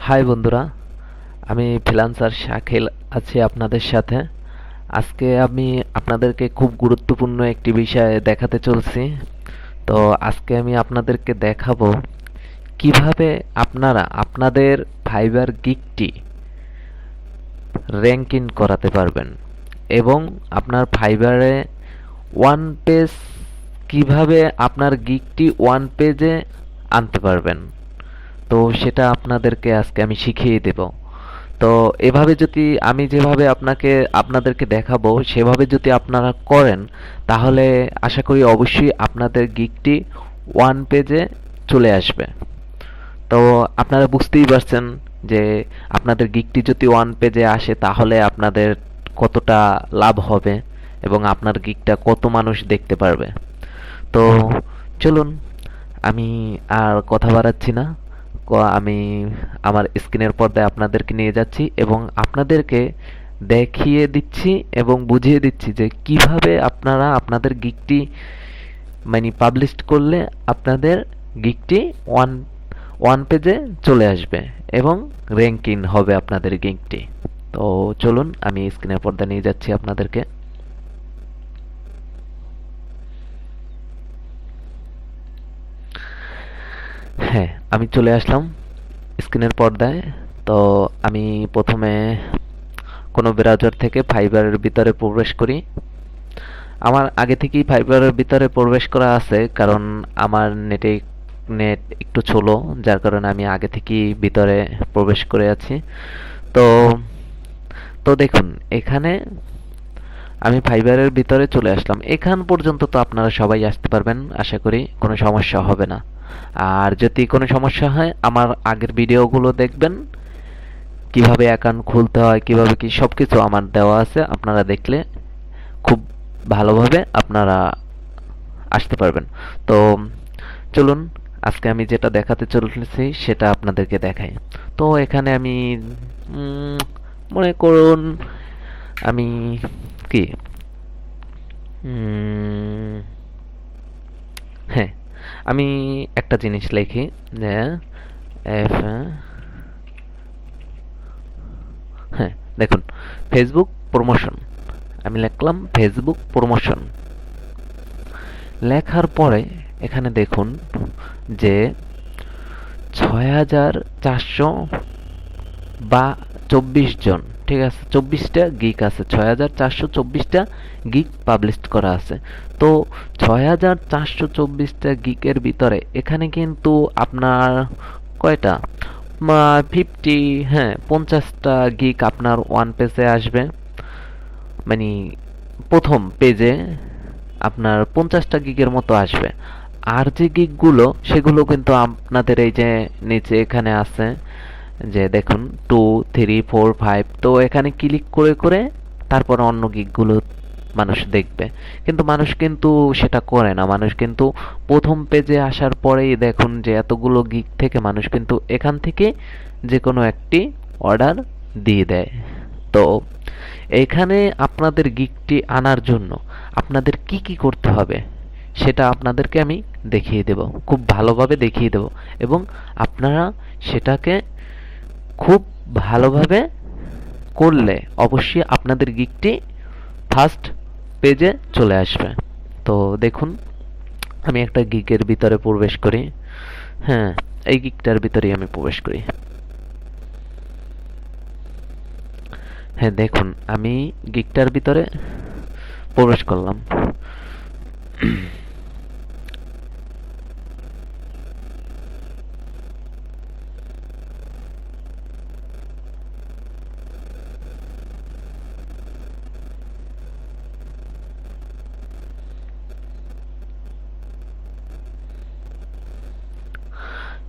High বন্ধুরা, আমি freelancer Shakil আছি আপনাদের সাথে। আজকে আমি আপনাদেরকে খুব গুরুত্বপূর্ণ একটি বিষয় দেখাতে চলছি। তো আজকে আমি আপনাদেরকে দেখাবো কিভাবে আপনারা আপনাদের ফাইবার গিগটি র্যাঙ্ক ইন করাতে পারবেন এবং আপনার ফাইবারে ওয়ান পেজ কিভাবে আপনার গিগটি ওয়ান পেজে আনতে পারবেন। তো সেটা আপনাদেরকে আজকে আমি শিখিয়ে দেব। তো এভাবে যদি আমি যেভাবে আপনাদেরকে দেখাবো সেভাবে যদি আপনারা করেন, তাহলে আশা করি অবশ্যই আপনাদের গিগটি ওয়ান পেজে চলে আসবে। তো আপনারা বুঝতেই পারছেন যে আপনাদের গিগটি যদি ওয়ান পেজে আসে তাহলে আপনাদের কতটা লাভ হবে এবং আপনার গিগটা কত মানুষ দেখতে পারবে। তো চলুন, আমি আর কথা বাড়াচ্ছি না। আমি আমার স্ক্রিনের পর্দায় আপনাদেরকে নিয়ে যাচ্ছি এবং আপনাদেরকে দেখিয়ে দিচ্ছি এবং বুঝিয়ে দিচ্ছি যে কিভাবে আপনারা আপনাদের গিগটি পাবলিশ করলে আপনাদের গিগটি ওয়ান ওয়ান পেজে চলে আসবে এবং র্যাঙ্কিং হবে আপনাদের গিগটি। তো চলুন, আমি স্ক্রিনের পর্দা নিয়ে যাচ্ছি আপনাদেরকে। হ্যাঁ, আমি চলে আসলাম স্ক্রিনের পর্দায়। তো আমি প্রথমে কোনো ব্রাউজার থেকে ফাইবারের ভিতরে প্রবেশ করি। আমার আগে থেকেই ফাইবারের ভিতরে প্রবেশ করা আছে, কারণ আমার নেট একটু ছোলো, যার কারণে আমি আগে থেকেই ভিতরে প্রবেশ করে আছি। তো তো দেখুন, এখানে আমি ফাইবারের ভিতরে চলে আসলাম। এখান পর্যন্ত তো আপনারা সবাই আসতে পারবেন, আশা করি কোনো সমস্যা হবে না। আর যদি কোনো সমস্যা হয় আমার আগের ভিডিওগুলো দেখবেন, কিভাবে অ্যাকাউন্ট খুলতে হয়, কিভাবে কি সবকিছু আমার দেওয়া আছে। আপনারা দেখলে খুব ভালোভাবে আপনারা আসতে পারবেন। তো চলুন, আজকে আমি যেটা দেখাতে চলেছি সেটা আপনাদেরকে দেখাই। তো এখানে আমি মনে করুন আমি কি হ্যাঁ, আমি একটা জিনিস লিখি যে এফ হ্যাঁ, দেখুন, ফেসবুক প্রমোশন। আমি লিখলাম ফেসবুক প্রমোশন। লেখার পরে এখানে দেখুন যে ৬,৪০০ বা ২৪ জন, ঠিক আছে, ২৪টা গিগ আছে, ৬,৪২৪টা গিগ পাবলিশ করা আছে। তো ৬,৪২৪টা গিগের ভিতরে এখানে কিন্তু আপনার কয়টা 50, হ্যাঁ 50টা গিগ আপনার ওয়ান পেজে আসবে। মানে প্রথম পেজে আপনার 50টা গিগের মতো আসবে। আর যে গিগগুলো সেগুলো কিন্তু আপনাদের এই যে নিচে এখানে আছে যে দেখুন 2, 3, 4, 5। তো এখানে ক্লিক করে করে তারপর অন্য গিগগুলো মানুষ দেখবে। কিন্তু মানুষ কিন্তু সেটা করে না। মানুষ কিন্তু প্রথম পেজে আসার পরেই দেখুন যে এতগুলো গিগ থেকে মানুষ কিন্তু এখান থেকে যে কোনো একটি অর্ডার দিয়ে দেয়। তো এখানে আপনাদের গিগটি আনার জন্য আপনাদের কি কি করতে হবে সেটা আপনাদেরকে আমি দেখিয়ে দেব, খুব ভালোভাবে দেখিয়ে দেব এবং আপনারা সেটাকে খুব ভালোভাবে করলে অবশ্যই আপনাদের গিগটি ফার্স্ট পেজে চলে আসবে। তো দেখুন, আমি একটা গিগের ভিতরে প্রবেশ করি। হ্যাঁ, এই গিগটার ভিতরেই আমি প্রবেশ করি। হ্যাঁ, দেখুন, আমি গিগটার ভিতরে প্রবেশ করলাম।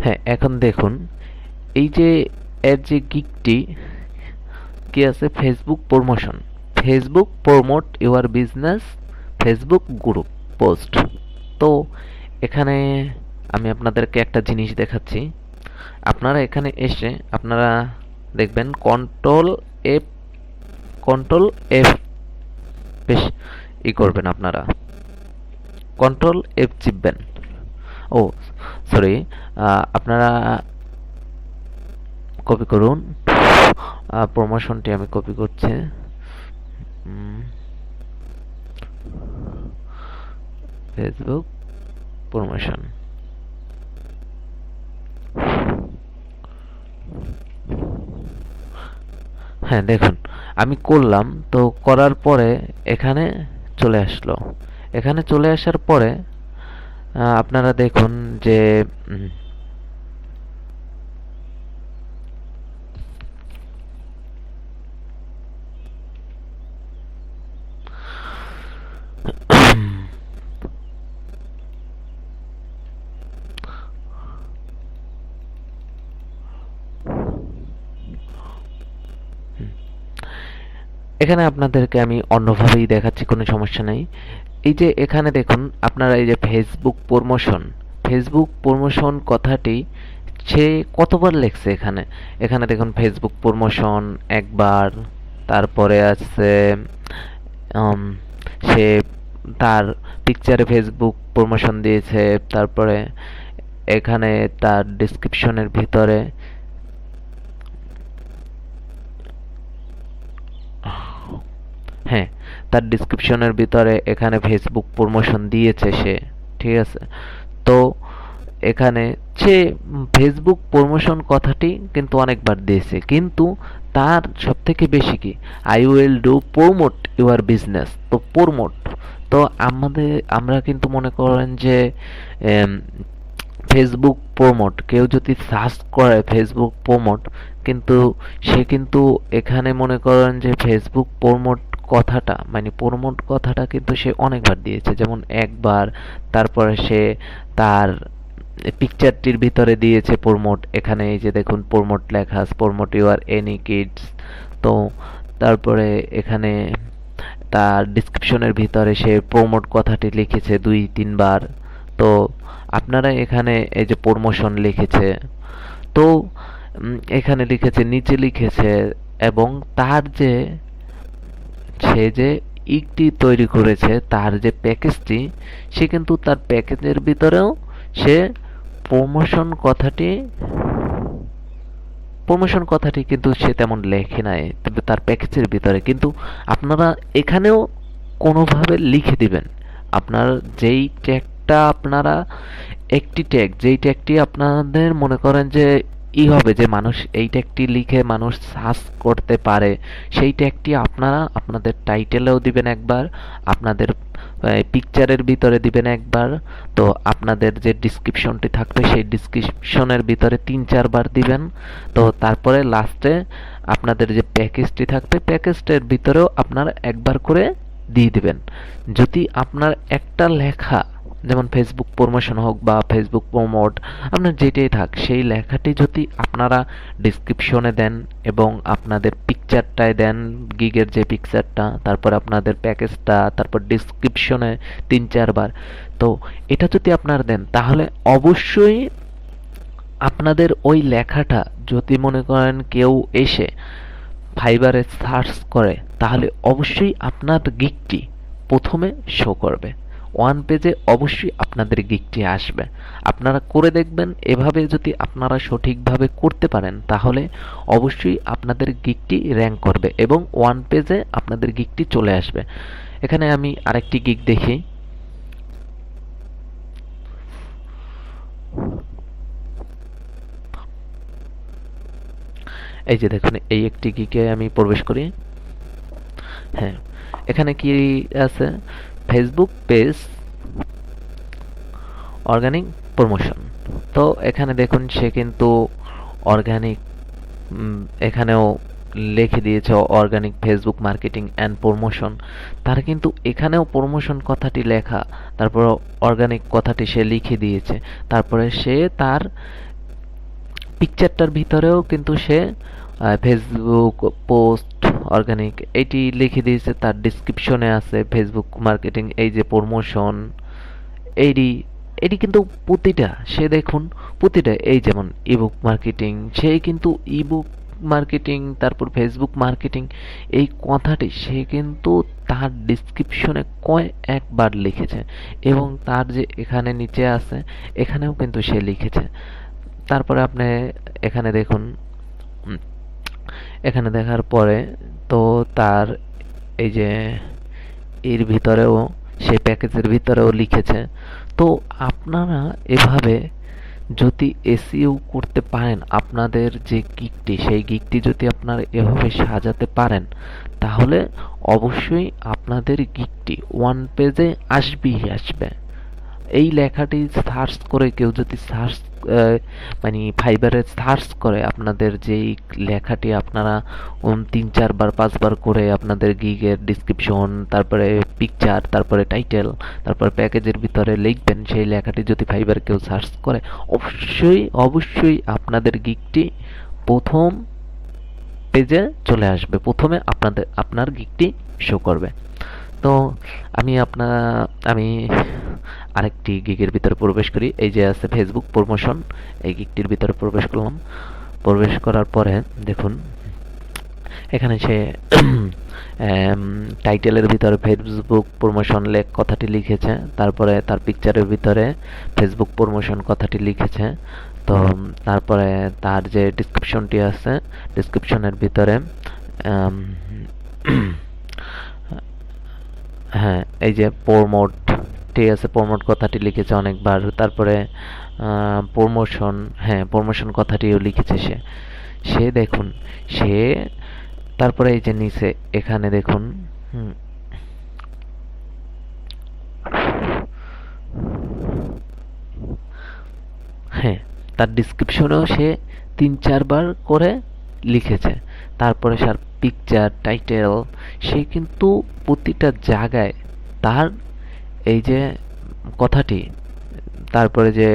হ্যাঁ, এখন দেখুন এই যে এর যে গিগটি কি আছে, Facebook promotion, Facebook promote your business, Facebook group post. তো এখানে আমি আপনাদেরকে একটা জিনিস দেখাচ্ছি। আপনারা এখানে এসে আপনারা দেখবেন এফ কন্ট্রোল এফ বেশ করবেন, আপনারা কন্ট্রোল এফ চিপবেন। ও সরি, আপনারা কপি করুন। প্রমোশনটি আমি কপি করছি। Facebook promotion. হ্যাঁ, দেখুন আমি করলাম, তো করার পরে এখানে চলে আসলো। এখানে চলে আসার পরে আপনারা দেখুন যে এখানে আপনাদেরকে আমি অন্যভাবেই দেখাচ্ছি, কোনো সমস্যা নেই। এই যে এখানে দেখুন আপনারা এই যে ফেসবুক প্রমোশন কথাটি সে কতবার লেখছে এখানে। এখানে দেখুন ফেসবুক প্রমোশন একবার, তারপরে আছে সে তার পিকচারে ফেসবুক প্রমোশন দিয়েছে, তারপরে এখানে তার ডেসক্রিপশনের ভিতরে হ্যাঁ, তার ডেসক্রিপশনের ভিতরে এখানে ফেসবুক প্রমোশন দিয়েছে সে, ঠিক আছে। তো এখানে সে ফেসবুক প্রমোশন কথাটি কিন্তু অনেকবার দিয়েছে, কিন্তু তার সব থেকে বেশি কি I will do promote your business. তো প্রমোট, তো আমরা কিন্তু মনে করেন যে ফেসবুক প্রমোট কেউ যদি সার্চ করে ফেসবুক প্রমোট, কিন্তু সে কিন্তু এখানে মনে করেন যে ফেসবুক প্রমোট কথাটা মানে প্রমোট কথাটা কিন্তু সে অনেকবার দিয়েছে, যেমন একবার, তারপরে সে তার পিকচারটির ভিতরে দিয়েছে প্রমোট। এখানে এই যে দেখুন প্রমোট লেখা আছে, প্রমোট ইউর এনি কিডস। তো তারপরে এখানে তার ডিসক্রিপশনের ভিতরে সে প্রমোট কথাটি লিখেছে 2-3 বার। তো আপনারা এখানে এই যে প্রমোশন লিখেছে, তো এখানে লিখেছে, নিচে লিখেছে, এবং তার যে সে যে ইকটি তৈরি করেছে, তার যে প্যাকেজটি, সে কিন্তু তার প্যাকেজের ভিতরেও সে প্রমোশন কথাটি কিন্তু সে তেমন লেখে নাই, কিন্তু তার প্যাকেজের ভিতরে কিন্তু আপনারা এখানেও কোনোভাবে লিখে দিবেন। আপনার যেই ট্যাগটা আপনারা একটি ট্যাগ, যেই ট্যাগটি আপনাদের মনে করেন যে হবে যে মানুষ এই ট্যাগটি লিখে মানুষ সার্চ করতে পারে, সেই ট্যাগটি আপনারা আপনাদের টাইটেলেও দিবেন একবার, আপনাদের পিকচারের ভিতরে দিবেন একবার, তো আপনাদের যে ডিসক্রিপশনটি থাকবে সেই ডিসক্রিপশনের ভিতরে 3-4 বার দিবেন। তো তারপরে লাস্টে আপনাদের যে প্যাকেজটি থাকবে প্যাকেজটার ভিতরেও আপনারা একবার করে দিয়ে দিবেন। যদি আপনার একটা লেখা, যেমন ফেসবুক প্রমোশন হোক বা ফেসবুক প্রমোট, আপনার যেটাই থাক, সেই লেখাটি যদি আপনারা ডিসক্রিপশনে দেন এবং আপনাদের পিকচারটায় দেন, গিগের যে পিকচারটা, তারপর আপনাদের প্যাকেজটা, তারপর ডিসক্রিপশনে 3-4 বার, তো এটা যদি আপনারা দেন, তাহলে অবশ্যই আপনাদের ওই লেখাটা যদি মনে করেন কেউ এসে ফাইবারে সার্চ করে, তাহলে অবশ্যই আপনার গিগটি প্রথমে শো করবে, ওয়ান পেজে অবশ্যই আপনাদের গিগটি আসবে। আপনারা করে দেখবেন, এভাবে যদি আপনারা সঠিকভাবে করতে পারেন, তাহলে অবশ্যই আপনাদের গিগটি র্যাঙ্ক করবে এবং ওয়ান পেজে আপনাদের গিগটি চলে আসবে। এখানে আমি আরেকটি গিগ দেখি। এই যে দেখুন, এই একটি গিগে আমি প্রবেশ করি। হ্যাঁ, এখানে কি আছে, ফেসবুক পেজ অর্গানিক প্রমোশন। তো এখানে দেখুন সে কিন্তু অর্গানিক, এখানেও লিখে দিয়েছে organic Facebook marketing and promotion. তার কিন্তু এখানেও প্রমোশন কথাটি লেখা, তারপর অর্গানিক কথাটি সে লিখে দিয়েছে, তারপরে সে তার পিকচারটার ভিতরেও কিন্তু সে ফেসবুক পোস্ট অর্গানিক এটি লিখে দিয়েছে। তার ডিসক্রিপশনে আছে ফেসবুক মার্কেটিং, এই যে প্রমোশন, এটি এটি কিন্তু প্রতিটা সে দেখুন, প্রতিটা এই যেমন ইবুক মার্কেটিং, সে কিন্তু ইবুক মার্কেটিং, তারপর ফেসবুক মার্কেটিং, এই কথাটি সে কিন্তু তার ডিসক্রিপশনে কয়েকবার লিখেছে, এবং তার যে এখানে নিচে আছে এখানেও কিন্তু সে লিখেছে। তারপরে আপনি এখানে দেখুন উম, এখানে দেখার পরে তো তার এই যে এর ভিতরেও সেই প্যাকেজের ভিতরেও লিখেছে। তো আপনারা এভাবে যদি এসইও করতে পারেন, আপনাদের যে গিগটি সেই গিগটি যদি আপনারা এভাবে সাজাতে পারেন, তাহলে অবশ্যই আপনাদের গিগটি ওয়ান পেজে আসবেই আসবে। এই লেখাটি সার্চ করে কেউ যদি সার্চ মানে ফাইবারে সার্চ করে আপনাদের যেই লেখাটি আপনারা 3-4 বার 5 বার করে আপনাদের গিগের ডিসক্রিপশন, তারপরে পিকচার, তারপরে টাইটেল, তারপর প্যাকেজের ভিতরে লিখবেন, সেই লেখাটি যদি ফাইবার কেউ সার্চ করে, অবশ্যই অবশ্যই আপনাদের গিগটি প্রথম পেজে চলে আসবে, প্রথমে আপনার গিগটি শো করবে। তো আমি আরেকটি গিগের ভিতরে প্রবেশ করি। এই যে আছে ফেসবুক প্রমোশন, এই গিগটির ভিতরে প্রবেশ করলাম। প্রবেশ করার পরে দেখুন এখানে সে টাইটেলের ভিতরে ফেসবুক প্রমোশন কথাটি লিখেছে, তারপরে তার পিকচারের ভিতরে ফেসবুক প্রমোশন কথাটি লিখেছে। তো তারপরে তার যে ডিসক্রিপশনটি আছে, ডিসক্রিপশনের ভিতরে হ্যাঁ, এই যে প্রমোট, ঠিক আছে, প্রমোট কথাটি লিখেছে অনেকবার। তারপরে প্রমোশন, হ্যাঁ প্রমোশন কথাটিও লিখেছে সে। সে দেখুন, সে তারপরে এই যে নিচে এখানে দেখুন, হুম, হ্যাঁ, তার ডিসক্রিপশনেও সে 3-4 বার করে লিখেছে। তারপরে তার পিকচার, টাইটেল, সে কিন্তু প্রতিটা জায়গায় তার এই যে কথাটি, তারপরে যে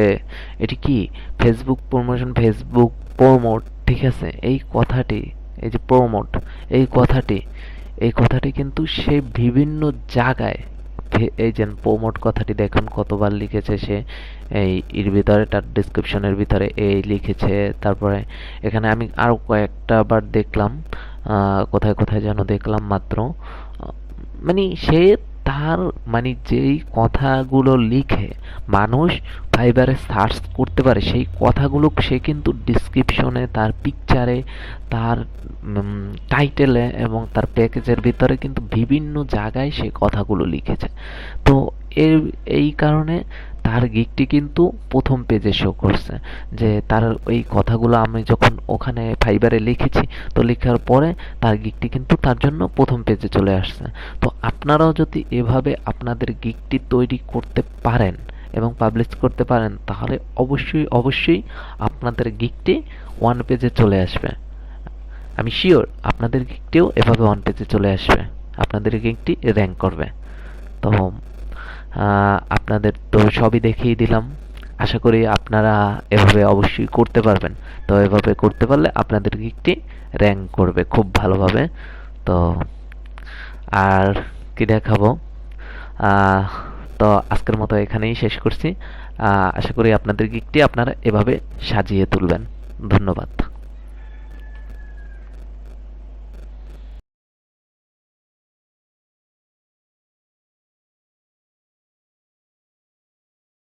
এটি কি ফেসবুক প্রমোশন, ফেসবুক প্রমোট, ঠিক আছে, এই কথাটি, এই যে প্রমোট, এই কথাটি, এই কথাটি কিন্তু সে বিভিন্ন জায়গায়, এই যে প্রমোট কথাটি দেখুন কতবার লিখেছে সে। এই এর ভিতরে তার ডিসক্রিপশনের ভিতরে এই লিখেছে। তারপরে এখানে আমি আরো কয়েকটা বার দেখলাম, কোথায় কোথায় যেন দেখলাম মাত্র, মানে সে তার মানে যেই কথাগুলো লিখে মানুষ ফাইবারে সার্চ করতে পারে, সেই কথাগুলো সে কিন্তু ডিসক্রিপশনে, তার পিকচারে, তার টাইটেলে এবং তার প্যাকেজের ভিতরে কিন্তু বিভিন্ন জায়গায় সে কথাগুলো লিখেছে। তো এই কারণে তার গিগটি কিন্তু প্রথম পেজে শো করছে, যে তার ওই কথাগুলো আমি যখন ওখানে ফাইবারে লিখেছি, তো লেখার পরে তার গিগটি কিন্তু তার জন্য প্রথম পেজে চলে আসছে। তো আপনারাও যদি এভাবে আপনাদের গিগটি তৈরি করতে পারেন এবং পাবলিশ করতে পারেন, তাহলে অবশ্যই অবশ্যই আপনাদের গিগটি ওয়ান পেজে চলে আসবে। আমি শিওর আপনাদের গিগটিও এভাবে ওয়ান পেজে চলে আসবে, আপনাদের গিগটি র্যাঙ্ক করবে। তো আপনাদের তো সবই দেখিয়ে দিলাম, আশা করি আপনারা এভাবে অবশ্যই করতে পারবেন। তো এভাবে করতে পারলে আপনাদের গিগটি র্যাঙ্ক করবে খুব ভালোভাবে। তো আর কি দেখাবো, আহ, তো আজকের মতো এখানেই শেষ করছি। আশা করি আপনাদের গিগটি আপনারা এভাবে সাজিয়ে তুলবেন। ধন্যবাদ।